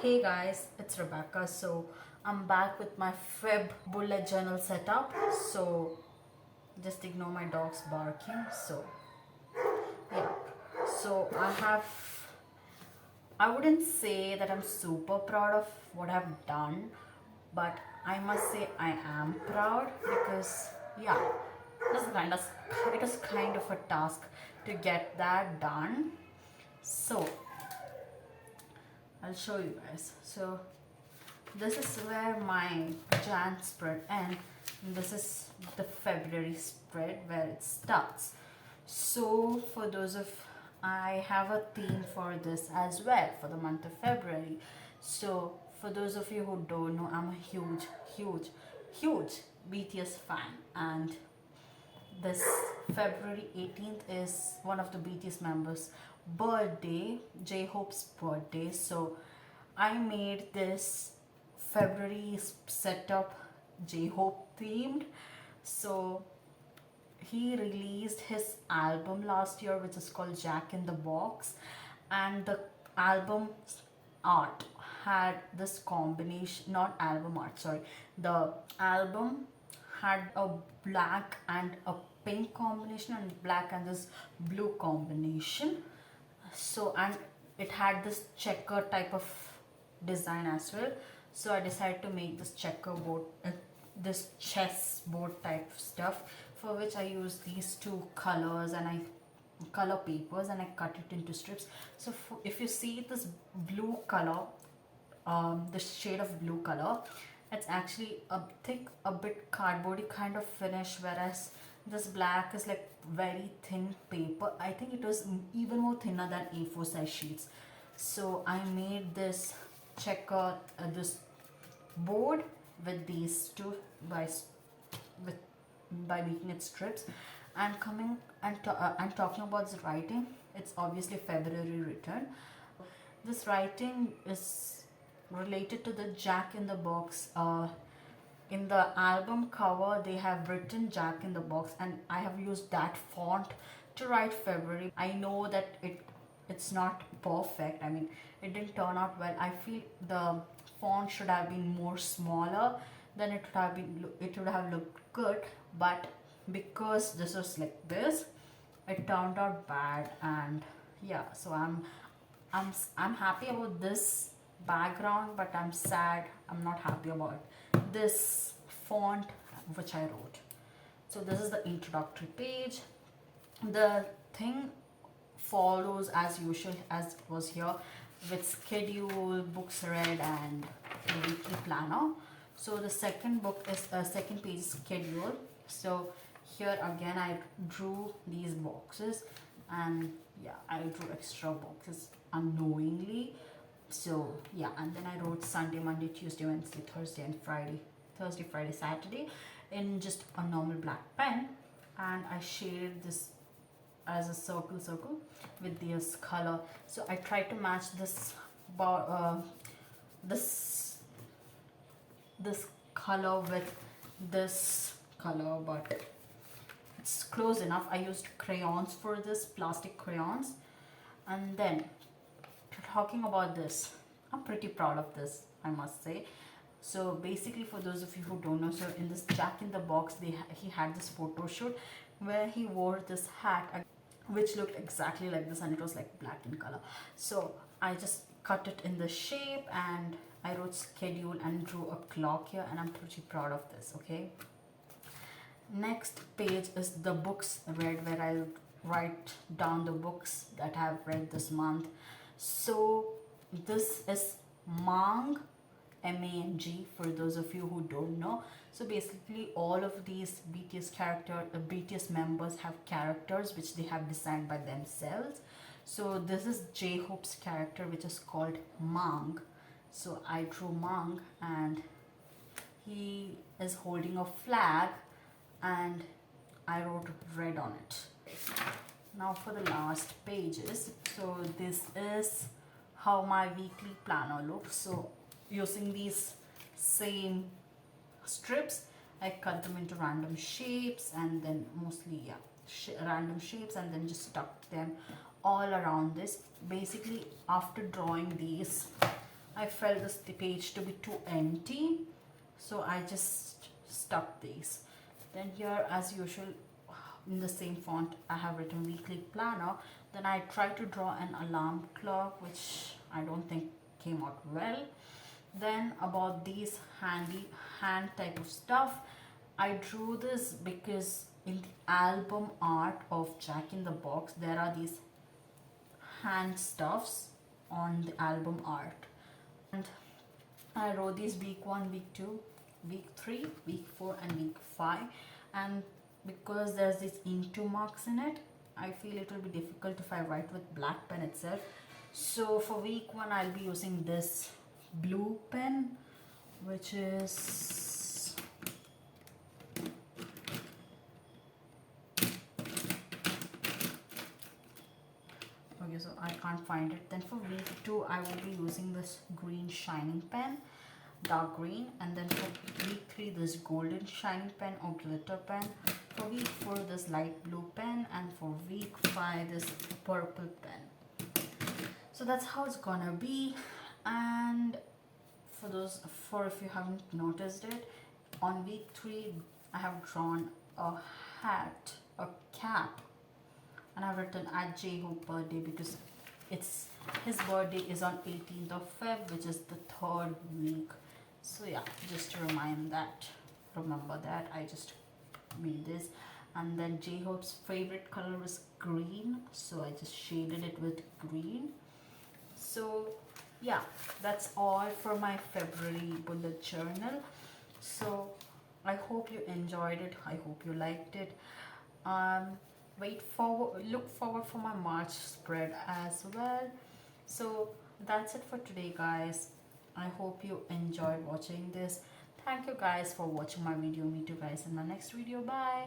Hey guys, it's Rebecca. So I'm back with my Feb bullet journal setup. So just ignore my dog's barking. Yeah, so I wouldn't say that I'm super proud of what I've done, but I must say I am proud because yeah, it was kind of a task to get that done. So I'll show you guys. So this is where my Jan spread ends, and this is the February spread where it starts. So for those of I have a theme for this as well for the month of February. So for those of you who don't know, I'm a huge BTS fan, and this February 18th is one of the BTS members' birthday, J Hope's birthday. So I made this February setup J Hope themed. So he released his album last year, which is called Jack in the Box, and the album art had this combination, not album art, sorry, the album had a black and a pink combination and black and this blue combination. So and it had this checker type of design as well. So I decided to make this checkerboard, this chessboard type stuff, for which I use these two colors and I color papers and I cut it into strips. So if you see this blue color, the shade of blue color, it's actually a thick, a bit cardboardy kind of finish, whereas this black is like very thin paper. I think it was even more thinner than A4 size sheets. So I made this this board with these two with by making it strips, and coming and talking about this writing, it's obviously February written. This writing is related to the Jack in the Box. In the album cover they have written Jack in the Box, and I have used that font to write February. I know that it's not perfect. I mean, it didn't turn out well. I feel the font should have been more smaller, then it would have looked good, but because this was like this, it turned out bad. And yeah, so I'm happy about this background, but I'm sad, I'm not happy about this font which I wrote. So this is the introductory page. The thing follows as usual as it was here, with schedule, books read, and a weekly planner. So the second second page is schedule. So here again I drew these boxes, and yeah, I drew extra boxes unknowingly. So yeah, and then I wrote Sunday, Monday, Tuesday, Wednesday, Thursday, and Thursday, Friday, Saturday in just a normal black pen, and I shaded this as a circle with this color. So I tried to match this this color with this color, but it's close enough. I used crayons for this, plastic crayons. And then talking about this, I'm pretty proud of this, I must say. So basically, for those of you who don't know, so in this Jack in the Box, he had this photo shoot where he wore this hat which looked exactly like this, and it was like black in color. So I just cut it in the shape, and I wrote schedule and drew a clock here, and I'm pretty proud of this. Okay, next page is the books read, where I write down the books that I have read this month. So this is Mang, Mang, for those of you who don't know. So basically all of these BTS members have characters which they have designed by themselves. So this is J Hope's character, which is called Mang. So I drew Mang, and he is holding a flag, and I wrote red on it. Now for the last pages, so this is how my weekly planner looks. So using these same strips, I cut them into random shapes, and then mostly random shapes, and then just stuck them all around this. Basically, after drawing these I felt this the page to be too empty, so I just stuck these. Then here, as usual, in the same font, I have written weekly planner. Then I tried to draw an alarm clock, which I don't think came out well. Then about these handy hand type of stuff, I drew this because in the album art of Jack in the Box, there are these hand stuffs on the album art. And I wrote these week 1, week 2, week 3, week 4 and week 5. And because there's these into marks in it, I feel it will be difficult if I write with black pen itself. So for week 1 I'll be using this blue pen, which is okay, so I can't find it. Then for week 2 I will be using this green shining pen, dark green. And then for week 3 this golden shining pen or glitter pen. For week 4 this light blue pen. And for week 5 this purple pen. So that's how it's gonna be. And for if you haven't noticed it, on week 3 I have drawn a hat, a cap, and I've written at J Hope birthday because it's his birthday is on 18th of Feb, which is the 3rd week. So yeah, just to remember that I just made this. And then J Hope's favorite color is green, so I just shaded it with green. So yeah, that's all for my February bullet journal. So I hope you enjoyed it, I hope you liked it. Look forward for my March spread as well. So that's it for today, guys. I hope you enjoyed watching this. Thank you guys for watching my video. Meet you guys in my next video. Bye.